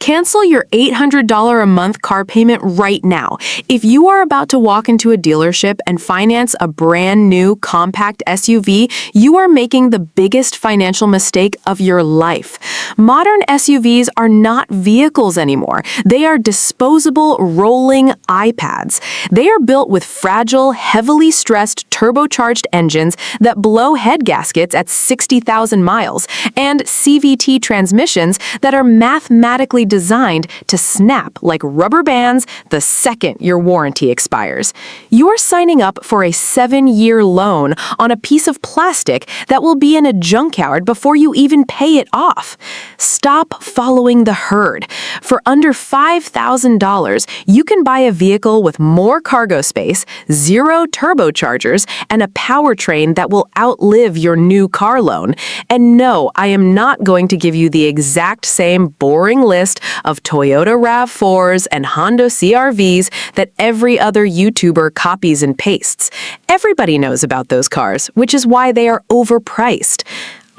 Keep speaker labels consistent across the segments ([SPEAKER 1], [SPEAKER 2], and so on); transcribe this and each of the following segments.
[SPEAKER 1] Cancel your $800 a month car payment right now. If you are about to walk into a dealership and finance a brand new compact SUV, you are making the biggest financial mistake of your life. Modern SUVs are not vehicles anymore. They are disposable, rolling iPads. They are built with fragile, heavily stressed turbocharged engines that blow head gaskets at 60,000 miles and CVT transmissions that are mathematically designed to snap like rubber bands the second your warranty expires. You're signing up for a 7-year loan on a piece of plastic that will be in a junkyard before you even pay it off. Stop following the herd. For under $5,000, you can buy a vehicle with more cargo space, 0 turbochargers, and a powertrain that will outlive your new car loan. And no, I am not going to give you the exact same boring list of Toyota RAV4s and Honda CR-Vs that every other YouTuber copies and pastes. Everybody knows about those cars, which is why they are overpriced.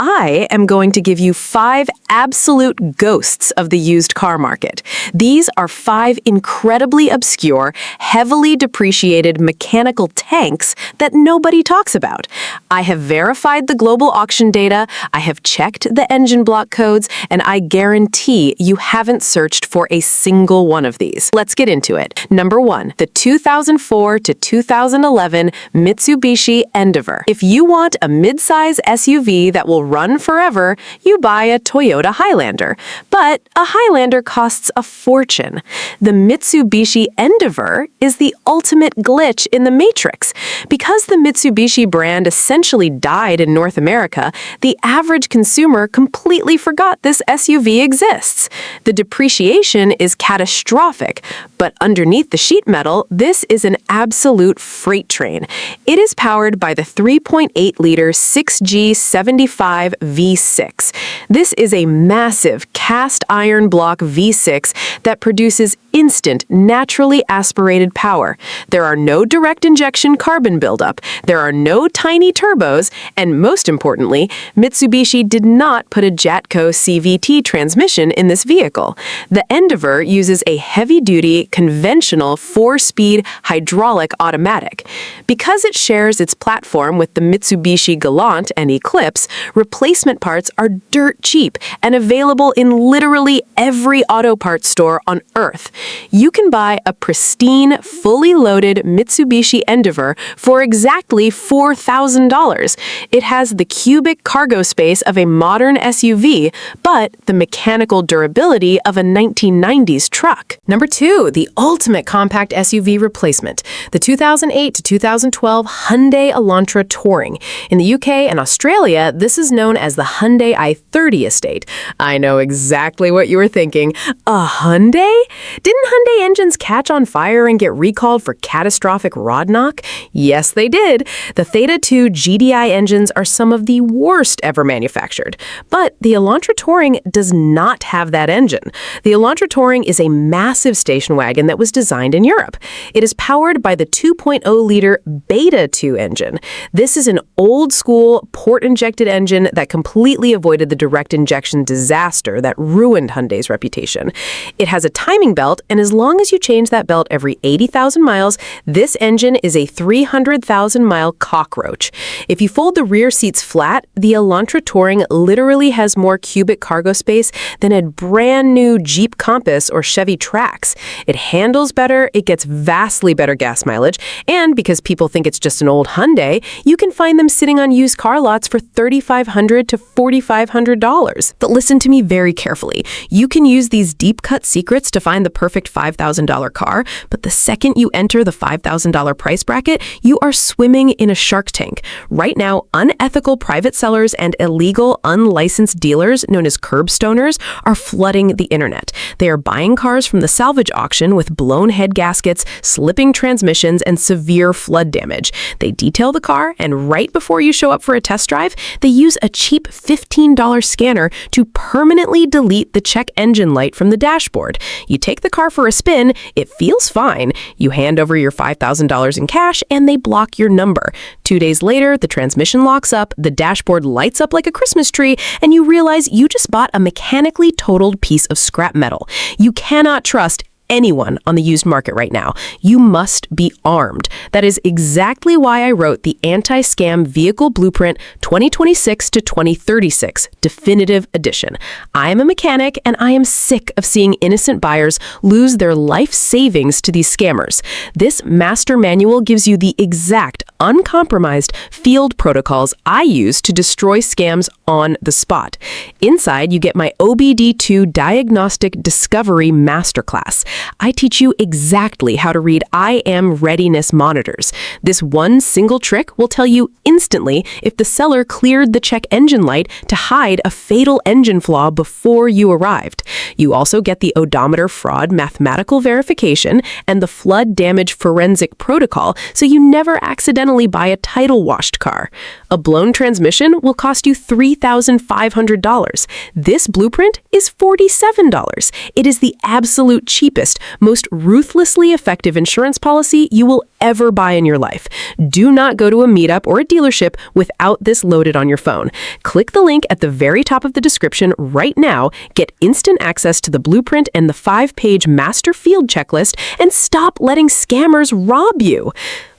[SPEAKER 1] I am going to give you 5 absolute ghosts of the used car market. These are 5 incredibly obscure, heavily depreciated mechanical tanks that nobody talks about. I have verified the global auction data, I have checked the engine block codes, and I guarantee you haven't searched for a single one of these. Let's get into it. Number 1, the 2004 to 2011 Mitsubishi Endeavor. If you want a mid-size SUV that will run forever, you buy a Toyota Highlander. But a Highlander costs a fortune. The Mitsubishi Endeavor is the ultimate glitch in the matrix. Because the Mitsubishi brand essentially died in North America, the average consumer completely forgot this SUV exists. The depreciation is catastrophic, but underneath the sheet metal, this is an absolute freight train. It is powered by the 3.8-liter 6G75 V6. This is a massive cast iron block V6 that produces instant, naturally aspirated power. There are no direct injection carbon buildup, there are no tiny turbos, and most importantly, Mitsubishi did not put a Jatco CVT transmission in this vehicle. The Endeavor uses a heavy-duty, conventional 4-speed hydraulic automatic. Because it shares its platform with the Mitsubishi Galant and Eclipse, replacement parts are dirt cheap and available in literally every auto parts store on Earth. You can buy a pristine, fully loaded Mitsubishi Endeavor for exactly $4,000. It has the cubic cargo space of a modern SUV, but the mechanical durability of a 1990s truck. Number 2, the ultimate compact SUV replacement, the 2008 to 2012 Hyundai Elantra Touring. In the UK and Australia, this is known as the Hyundai i30 estate. I know exactly what you were thinking. A Hyundai? Didn't Hyundai engines catch on fire and get recalled for catastrophic rod knock? Yes, they did. The Theta 2 GDI engines are some of the worst ever manufactured. But the Elantra Touring does not have that engine. The Elantra Touring is a massive station wagon that was designed in Europe. It is powered by the 2.0-liter Beta 2 engine. This is an old-school, port-injected engine that completely avoided the direct injection disaster that ruined Hyundai's reputation. It has a timing belt, and as long as you change that belt every 80,000 miles, this engine is a 300,000-mile cockroach. If you fold the rear seats flat, the Elantra Touring literally has more cubic cargo space than a brand new Jeep Compass or Chevy Trax. It handles better, it gets vastly better gas mileage, and because people think it's just an old Hyundai, you can find them sitting on used car lots for $3,500 to $4,500. But listen to me very carefully. You can use these deep-cut secrets to find the perfect $5,000 car, but the second you enter the $5,000 price bracket, you are swimming in a shark tank. Right now, unethical private sellers and illegal, unlicensed dealers, known as curbstoners, are flooding the internet. They are buying cars from the salvage auction with blown head gaskets, slipping transmissions, and severe flood damage. They detail the car, and right before you show up for a test drive, they use a cheap $15 scanner to permanently delete the check engine light from the dashboard. You take the car for a spin, it feels fine. You hand over your $5,000 in cash, and they block your number. 2 days later, the transmission locks up, the dashboard lights up like a Christmas tree, and you realize you just bought a mechanically totaled piece of scrap metal. You cannot trust anyone on the used market right now. You must be armed. That is exactly why I wrote the Anti-Scam Vehicle Blueprint 2026 to 2036 Definitive Edition. I am a mechanic and I am sick of seeing innocent buyers lose their life savings to these scammers. This master manual gives you the exact uncompromised field protocols I use to destroy scams on the spot. Inside, you get my OBD2 Diagnostic Discovery Masterclass. I teach you exactly how to read IAM readiness monitors. This one single trick will tell you instantly if the seller cleared the check engine light to hide a fatal engine flaw before you arrived. You also get the odometer fraud mathematical verification and the flood damage forensic protocol, so you never accidentally buy a title-washed car. A blown transmission will cost you $3,500. This blueprint is $47. It is the absolute cheapest, most ruthlessly effective insurance policy you will ever buy in your life. Do not go to a meetup or a dealership without this loaded on your phone. Click the link at the very top of the description right now, get instant access to the blueprint and the 5-page master field checklist, and stop letting scammers rob you.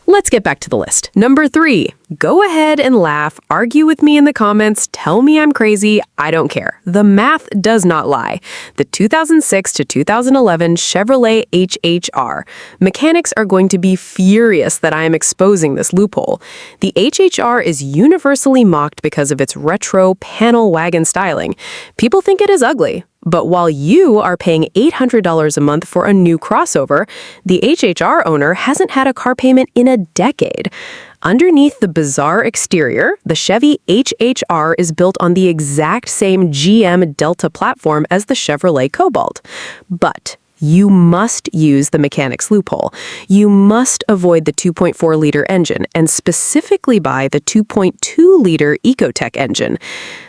[SPEAKER 1] Let's get back to the list. Number 3, go ahead and laugh, argue with me in the comments, tell me I'm crazy, I don't care. The math does not lie. The 2006 to 2011 Chevrolet HHR. Mechanics are going to be furious that I am exposing this loophole. The HHR is universally mocked because of its retro panel wagon styling. People think it is ugly. But while you are paying $800 a month for a new crossover, the HHR owner hasn't had a car payment in a decade. Underneath the bizarre exterior, the Chevy HHR is built on the exact same GM Delta platform as the Chevrolet Cobalt. But you must use the mechanics loophole. You must avoid the 2.4-liter engine and specifically buy the 2.2-liter Ecotec engine.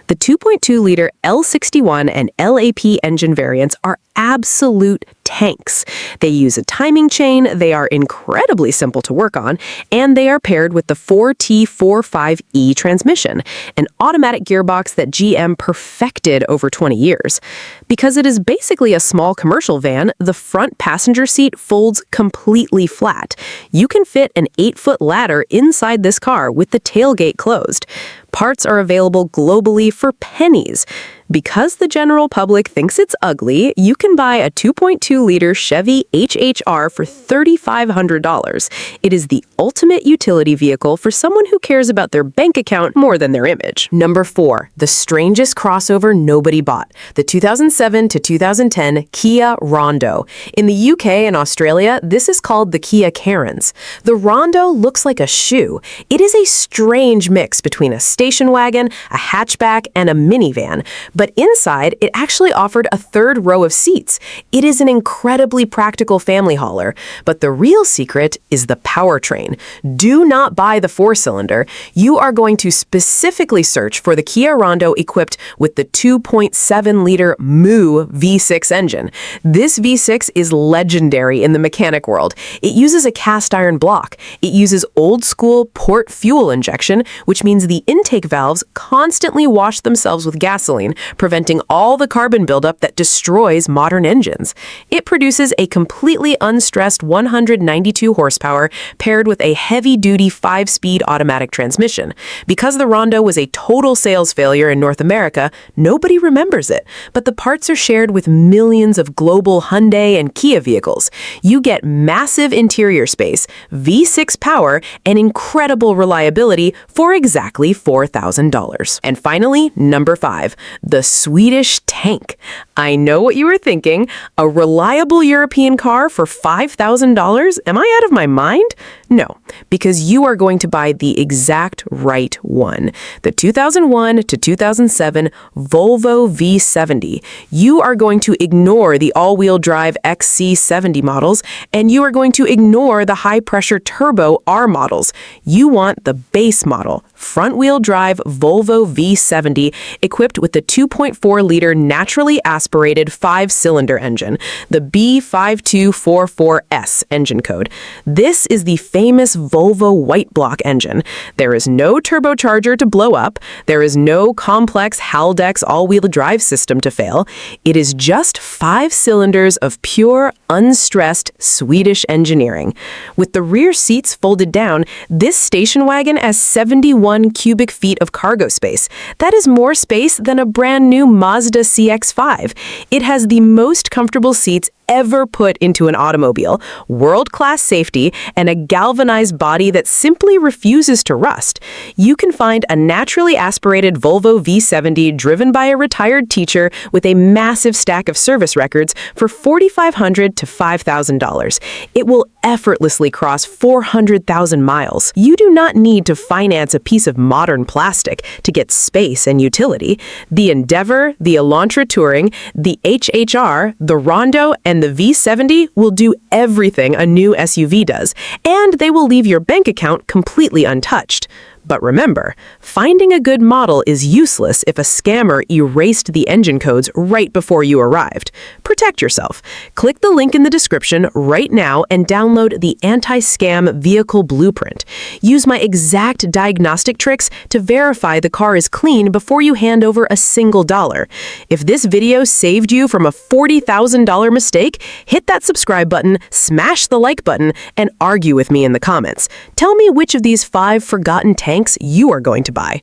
[SPEAKER 1] The 2.2-liter L61 and LAP engine variants are absolute tanks. They use a timing chain, they are incredibly simple to work on, and they are paired with the 4T45E transmission, an automatic gearbox that GM perfected over 20 years. Because it is basically a small commercial van, the front passenger seat folds completely flat. You can fit an 8-foot ladder inside this car with the tailgate closed. Parts are available globally for pennies. Because the general public thinks it's ugly, you can buy a 2.2-liter Chevy HHR for $3,500. It is the ultimate utility vehicle for someone who cares about their bank account more than their image. Number 4, the strangest crossover nobody bought, the 2007 to 2010 Kia Rondo. In the UK and Australia, this is called the Kia Carens. The Rondo looks like a shoe. It is a strange mix between a station wagon, a hatchback, and a minivan. But inside, it actually offered a 3rd row of seats. It is an incredibly practical family hauler. But the real secret is the powertrain. Do not buy the 4-cylinder. You are going to specifically search for the Kia Rondo equipped with the 2.7-liter MOO V6 engine. This V6 is legendary in the mechanic world. It uses a cast iron block. It uses old-school port fuel injection, which means the intake valves constantly wash themselves with gasoline, preventing all the carbon buildup that destroys modern engines. It produces a completely unstressed 192 horsepower paired with a heavy-duty 5-speed automatic transmission. Because the Rondo was a total sales failure in North America, nobody remembers it, but the parts are shared with millions of global Hyundai and Kia vehicles. You get massive interior space, V6 power, and incredible reliability for exactly $4,000. And finally, number 5, the Swedish tank. I know what you were thinking. A reliable European car for $5,000? Am I out of my mind? No, because you are going to buy the exact right one. The 2001 to 2007 Volvo V70. You are going to ignore the all-wheel drive XC70 models, and you are going to ignore the high-pressure turbo R models. You want the base model, front-wheel drive Volvo V70 equipped with the 2.4-liter naturally aspirated 5-cylinder engine, the B5244S engine code. This is the famous Volvo white block engine. There is no turbocharger to blow up. There is no complex Haldex all-wheel drive system to fail. It is just 5 cylinders of pure, unstressed Swedish engineering. With the rear seats folded down, this station wagon has 71 cubic feet of cargo space. That is more space than a brand new Mazda CX-5. It has the most comfortable seats ever put into an automobile, world-class safety, and a galvanized body that simply refuses to rust. You can find a naturally aspirated Volvo V70 driven by a retired teacher with a massive stack of service records for $4,500 to $5,000. It will effortlessly cross 400,000 miles. You do not need to finance a piece of modern plastic to get space and utility. The Endeavor, the Elantra Touring, the HHR, the Rondo, and the V70 will do everything a new SUV does, and they will leave your bank account completely untouched. But remember, finding a good model is useless if a scammer erased the engine codes right before you arrived. Protect yourself. Click the link in the description right now and download the anti-scam vehicle blueprint. Use my exact diagnostic tricks to verify the car is clean before you hand over a single dollar. If this video saved you from a $40,000 mistake, hit that subscribe button, smash the like button, and argue with me in the comments. Tell me which of these 5 forgotten tanks you are going to buy.